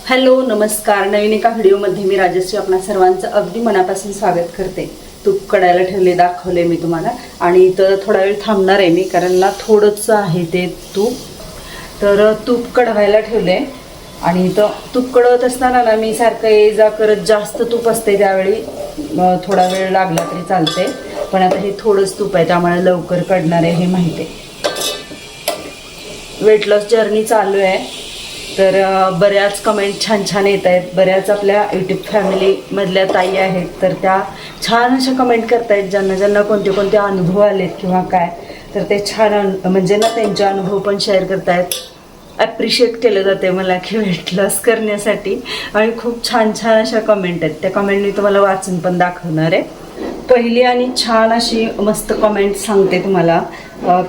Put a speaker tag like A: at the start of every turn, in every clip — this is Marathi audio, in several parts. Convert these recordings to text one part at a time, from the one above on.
A: हॅलो नमस्कार. नवीन एका व्हिडिओमध्ये मी राजश्री आपणा सर्वांचं अगदी मनापासून स्वागत करते. तूप कढायला ठेवले दाखवले मी तुम्हाला आणि इथं थोडा वेळ थांबणार आहे मी कारण ना थोडंसं आहे ते तूप. तर तूप कढवायला ठेवले आणि इथं तूप कढवत असताना ना मी सारखं ये जा करत जास्त तूप असते त्यावेळी थोडा वेळ लागला तरी चालते. पण आता हे थोडंच तूप आहे त्यामुळे लवकर कढणार आहे हे माहिती आहे. वेट लॉस जर्नी चालू आहे तर बऱ्याच कमेंट छान छान येत आहेत. बऱ्याच आपल्या यूट्यूब फॅमिलीमधल्या ताई आहेत तर त्या छान अशा कमेंट करत आहेत ज्यांना ज्यांना कोणते कोणते अनुभव आलेत किंवा काय तर ते छान म्हणजे ना त्यांचे अनुभव पण शेअर करत आहेत. ॲप्रिशिएट केलं जाते मला की वेट लॉस करण्यासाठी आणि खूप छान छान अशा कमेंट आहेत. त्या कमेंट मी तुम्हाला वाचून पण दाखवणार आहे. पहिली आणि छान अशी मस्त कमेंट सांगते तुम्हाला.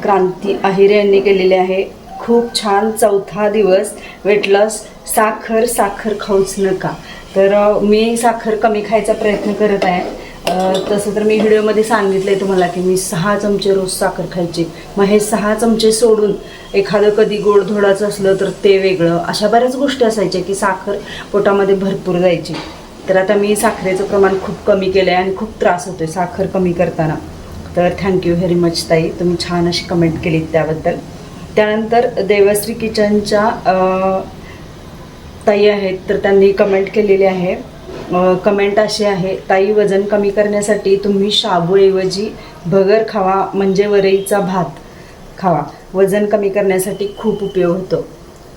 A: क्रांती आहिरे यांनी केलेली आहे. खूप छान. 4था दिवस वेट लॉस. साखर साखर खाऊच नका. तर मी साखर कमी खायचा प्रयत्न करत आहे. तसं तर मी व्हिडिओमध्ये सांगितलं आहे तुम्हाला की मी 6 चमचे रोज साखर खायची. मग हे 6 चमचे सोडून एखादं कधी गोडधोडाचं असलं तर ते वेगळं. अशा बऱ्याच गोष्टी असायच्या की साखर पोटामध्ये भरपूर जायची. तर आता मी साखरेचं प्रमाण खूप कमी केलं आहे आणि खूप त्रास होतो आहे साखर कमी करताना. तर थँक्यू व्हेरी मच ताई, तुम्ही छान अशी कमेंट केलीत त्याबद्दल. त्यानंतर देवश्री किचनच्या ताई आहेत तर त्यांनी कमेंट केलेली आहे. कमेंट अशी आहे, ताई वजन कमी करण्यासाठी तुम्ही शाबूऐवजी भगर खावा म्हणजे वरईचा भात खावा. वजन कमी करण्यासाठी खूप उपयोग होतो.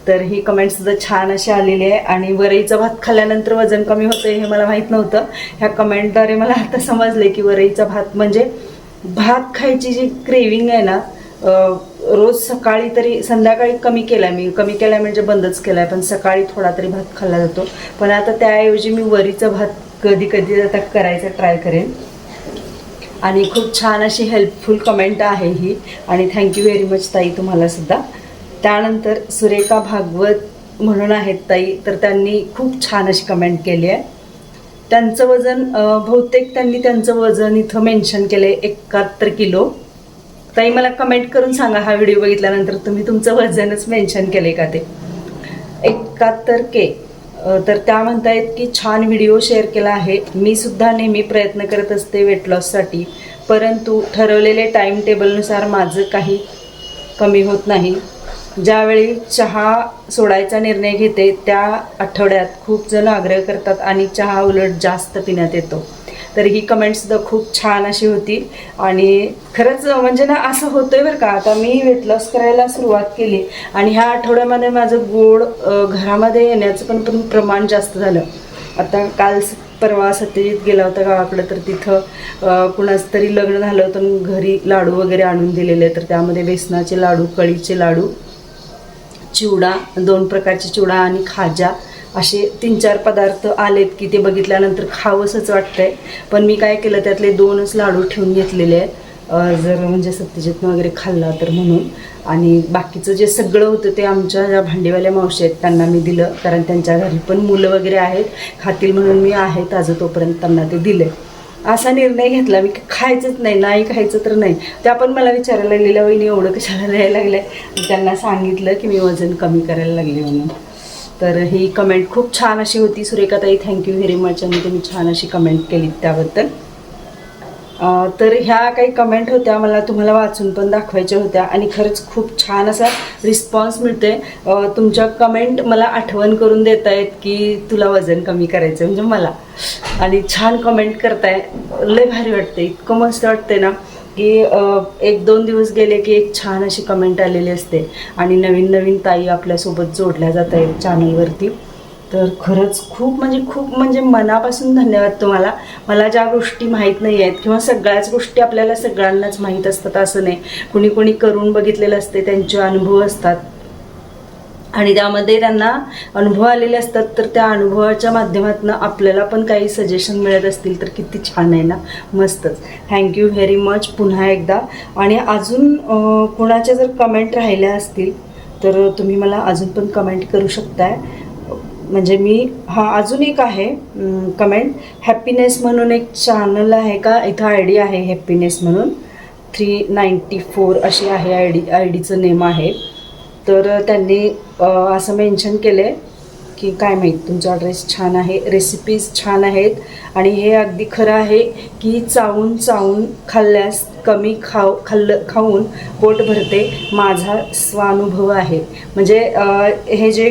A: तर ही कमेंटसुद्धा छान अशी आलेली आहे. आणि वरईचा भात खाल्ल्यानंतर वजन कमी होतं हे मला माहीत नव्हतं. ह्या कमेंटद्वारे मला आता समजले की वरईचा भात म्हणजे भात खायची जी क्रेविंग आहे ना रोज सकाळी तरी, संध्याकाळी कमी केला म्हणजे बंदच केला आहे पण सकाळी थोडा तरी भात खाल्ला जातो. पण आता त्याऐवजी मी वरीचा भात कधी कधी आता करायचा ट्राय करेन. आणि खूप छान अशी हेल्पफुल कमेंट आहे ही आणि थँक्यू व्हेरी मच ताई तुम्हाला सुद्धा. त्यानंतर सुरेखा भागवत म्हणून आहेत ताई तर त्यांनी खूप छान अशी कमेंट केली आहे. त्यांचं वजन बहुतेक त्यांनी त्यांचं वजन इथं मेन्शन केलं आहे 71 किलो. ताई मला कमेंट करून सांगा हा व्हिडिओ बघितल्यानंतर तुम्ही तुमचं वजनच मेन्शन केले का ते 71 के. तर त्या म्हणतायत की छान व्हिडिओ शेअर केला आहे. मी सुद्धा नेहमी प्रयत्न करत असते वेट लॉससाठी परंतु ठरवलेले टाईम टेबलनुसार माझं काही कमी होत नाही. ज्यावेळी चहा सोडायचा निर्णय घेते त्या आठवड्यात खूप जण आग्रह करतात आणि चहा उलट जास्त पिण्यात येतो. तर ही कमेंटसुद्धा खूप छान अशी होती. आणि खरंच म्हणजे ना असं होतं आहे बरं का. आता मी वेट लॉस करायला सुरुवात केली आणि ह्या आठवड्यामध्ये माझं गोड घरामध्ये येण्याचं पण प्रमाण जास्त झालं. आता काल परवा सत्यजित गेला होता गावाकडं तर तिथं कुणाचं तरी लग्न झालं होतं. घरी लाडू वगैरे आणून दिलेले तर त्यामध्ये बेसनाचे लाडू, कळीचे लाडू, चिवडा, 2 प्रकारचे चिवडा आणि खाजा असे 3-4 पदार्थ आलेत की ते बघितल्यानंतर खावंसंच वाटतंय. पण मी काय केलं त्यातले 2च लाडू ठेवून घेतलेले आहेत जर म्हणजे सत्यजितनं वगैरे खाल्ला तर म्हणून. आणि बाकीचं जे सगळं होतं ते आमच्या ज्या भांडीवाल्या मावशी आहेत त्यांना मी दिलं कारण त्यांच्या घरी पण मुलं वगैरे आहेत खातील म्हणून मी आहे ताजं तोपर्यंत त्यांना ते दिले. असा निर्णय घेतला मी खायचंच नाही खायचं तर नाही. त्या पण मला विचारायला लागलेल्या वहिनी एवढं कशाला लिहायला लागलं आहे. त्यांना सांगितलं की मी वजन कमी करायला लागले म्हणून. तर ही कमेंट खूप छान अशी होती. सुरेखाताई थँक्यू व्हेरी मच आणि तुम्ही छान अशी कमेंट केली त्याबद्दल. तर ह्या काही कमेंट होत्या मला तुम्हाला वाचून पण दाखवायच्या होत्या आणि खरंच खूप छान असा रिस्पॉन्स मिळते. तुमच्या कमेंट मला आठवण करून देत आहेत की तुला वजन कमी करायचं म्हणजे मला. आणि छान कमेंट करताय, लय भारी वाटते. इतकं मस्त वाटते ना की 1-2 दिवस गेले की एक छान अशी कमेंट आलेली असते आणि नवीन नवीन ताई आपल्यासोबत जोडल्या जात आहेत चॅनलवरती. तर खरंच खूप म्हणजे मनापासून धन्यवाद तुम्हाला. मला ज्या गोष्टी माहीत नाही आहेत किंवा सगळ्याच गोष्टी आपल्याला सगळ्यांनाच माहीत असतात असं नाही. कुणी करून बघितलेलं असते, त्यांचे अनुभव असतात आणि त्यामध्ये त्यांना अनुभव आलेले असतात. तर त्या अनुभवाच्या माध्यमातून आपल्याला पण काही सजेशन मिळत असतील तर किती छान आहे ना. मस्तच. थँक्यू व्हेरी मच पुन्हा एकदा. आणि अजून कुणाच्या जर कमेंट राहिल्या असतील तर तुम्ही मला अजून पण कमेंट करू शकताय. म्हणजे मी अजून एक आहे कमेंट. हॅपीनेस म्हणून एक चॅनल आहे का, इथं ID आहे हॅपीनेस म्हणून 394 अशी आहे आय डीचं नेम आहे. तर त्यांनी असं मेन्शन केलं आहे की काय माहीत, तुमचा ड्रेस छान आहे, रेसिपीज छान आहेत आणि हे अगदी खरं आहे की चावून चावून खाल्ल्यास कमी खाऊन पोट भरते, माझा स्वानुभव आहे. म्हणजे हे जे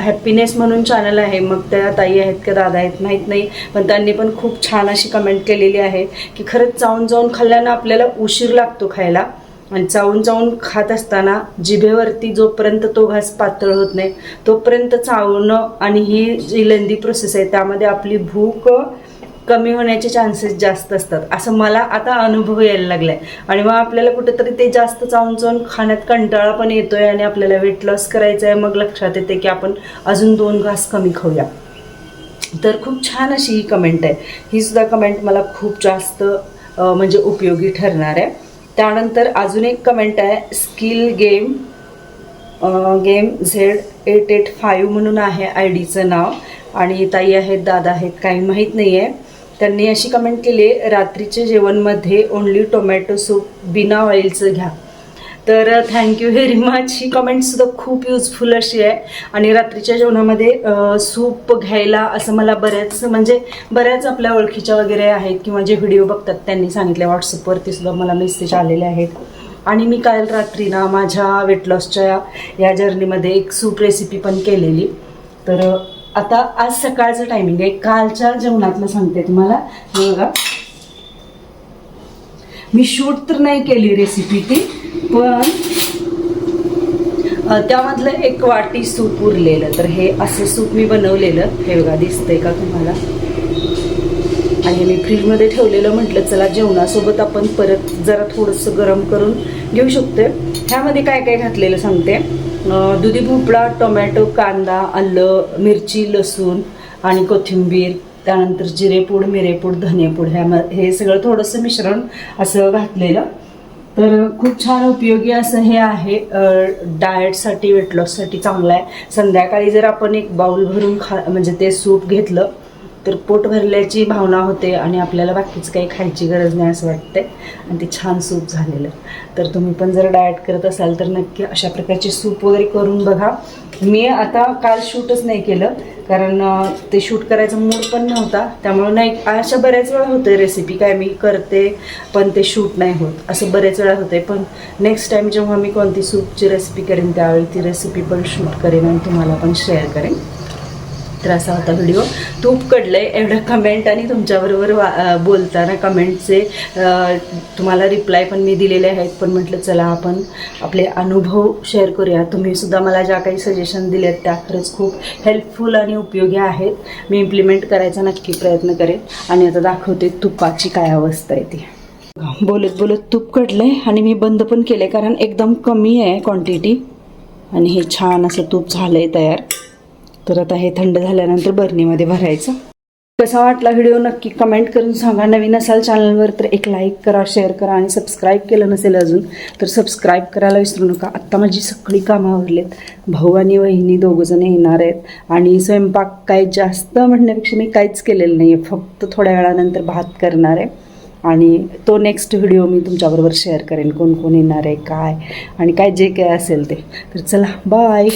A: हॅपीनेस म्हणून चॅनल आहे, मग त्या ताई आहेत का दादा आहेत माहीत नाही, पण त्यांनी पण खूप छान अशी कमेंट केलेली आहे की खरंच चावून चावून खाल्ल्यानं आपल्याला उशीर लागतो खायला, आणि चावून चावून खात असताना जिभेवरती जोपर्यंत तो घास पातळ होत नाही तोपर्यंत चावणं, आणि ही जी लेंदी प्रोसेस आहे त्यामध्ये आपली भूक कमी होण्याचे चान्सेस जास्त असतात, असं मला आता अनुभव यायला लागलाय. आणि मग आपल्याला कुठेतरी ते जास्त चावून चावून खाण्यात कंटाळा पण येतोय आणि आपल्याला वेट लॉस करायचं आहे. मग लक्षात येते की आपण अजून 2 घास कमी खाऊया. तर खूप छान अशी ही कमेंट आहे. ही सुद्धा कमेंट मला खूप जास्त म्हणजे उपयोगी ठरणार आहे. त्यानंतर अजून एक कमेंट आहे, स्किल गेम Z885 म्हणून आहे ID चं नाव, आणि ताई आहेत दादा आहेत काही माहीत नाही आहे. त्यांनी अशी कमेंट केली, रात्रीच्या जेवणमध्ये ओन्ली टोमॅटो सूप बिना ऑइलचं घ्या. तर थँक्यू व्हेरी मच. ही कमेंटसुद्धा खूप युजफुल अशी आहे. आणि रात्रीच्या जेवणामध्ये सूप घ्यायला असं मला बऱ्याच आपल्या ओळखीच्या वगैरे आहेत किंवा जे व्हिडिओ बघतात त्यांनी सांगितले. व्हॉट्सअपवरती सुद्धा मला मेसेज आलेले आहेत. आणि मी काल रात्री ना माझ्या वेट लॉसच्या या जर्नीमध्ये एक सूप रेसिपी पण केलेली. तर आता आज सकाळचं टायमिंग आहे, कालच्या जेवणातलं सांगते तुम्हाला. हे बघा, मी शूट तर नाही केली रेसिपी ती, पण त्यामधलं 1 वाटी सूप उरलेलं. तर हे असं सूप मी बनवलेलं, हे बघा दिसतंय का तुम्हाला. आणि मी फ्रीजमध्ये ठेवलेलं, म्हटलं चला जेवणासोबत आपण परत जरा थोडंसं गरम करून घेऊ शकतो. ह्यामध्ये काय काय घातलेलं सांगते. दुधी भोपळा, टोमॅटो, कांदा, आलं, मिरची, लसूण आणि कोथिंबीर, त्यानंतर जिरेपूड, मिरेपूड, धनेपूड, हे सगळं थोडंसं मिश्रण असं घातलेलं. तर खूप छान उपयोगी असं हे आहे. डाएटसाठी, वेट लॉससाठी चांगलं आहे. संध्याकाळी जर आपण एक बाउल भरून म्हणजे ते सूप घेतलं तर पोट भरल्याची भावना होते आणि आपल्याला बाकीचं काही खायची गरज नाही असं वाटते, आणि ते छान सूप झालेलं. तर तुम्ही पण जर डाएट करत असाल तर नक्की अशा प्रकारचे सूप वगैरे करून बघा. मी आता काल शूटच नाही केलं, कारण ते शूट करायचा मूड पण नव्हता, त्यामुळे नाही. अशा बऱ्याच वेळा होते रेसिपी काय मी करते पण ते शूट नाही होत, असं बरेच वेळा होते. पण नेक्स्ट टाईम जेव्हा मी कोणती सूपची रेसिपी करेन त्यावेळी ती रेसिपी पण शूट करेन आणि तुम्हाला पण शेअर करेन. तर असा होता व्हिडिओ. तूप कडलंय एवढं कमेंट, आणि तुमच्याबरोबर बोलताना कमेंटचे तुम्हाला रिप्लाय पण मी दिलेले आहेत. पण म्हटलं चला आपण आपले अनुभव शेअर करूया. तुम्हीसुद्धा मला ज्या काही सजेशन दिलेत त्या खरंच खूप हेल्पफुल आणि उपयोगी आहेत. मी इम्प्लिमेंट करायचा नक्की प्रयत्न करेन. आणि आता दाखवते तुपाची काय अवस्था आहे ती. बोलत बोलत तूप कडलंय आणि मी बंद पण केलं आहे, कारण एकदम कमी आहे क्वांटिटी, आणि हे छान असं तूप झालं आहे तयार. तर आता हे थंड झाल्यानंतर बर्नीमध्ये भरायचं. कसा वाटला व्हिडिओ नक्की कमेंट करून सांगा. नवीन असाल चॅनलवर तर एक लाईक करा, शेअर करा, आणि सबस्क्राईब केलं नसेल अजून तर सबस्क्राईब करायला विसरू नका. आत्ता माझी सगळी कामं आवरलेत. भाऊ आणि वहिनी दोघंजण येणार आहेत, आणि स्वयंपाक काय जास्त म्हणण्यापेक्षा मी काहीच केलेलं नाही आहे, फक्त थोड्या वेळानंतर भात करणार आहे. आणि तो नेक्स्ट व्हिडिओ मी तुमच्याबरोबर शेअर करेन, कोण कोण येणार आहे काय आणि काय जे काय असेल ते. तर चला बाय.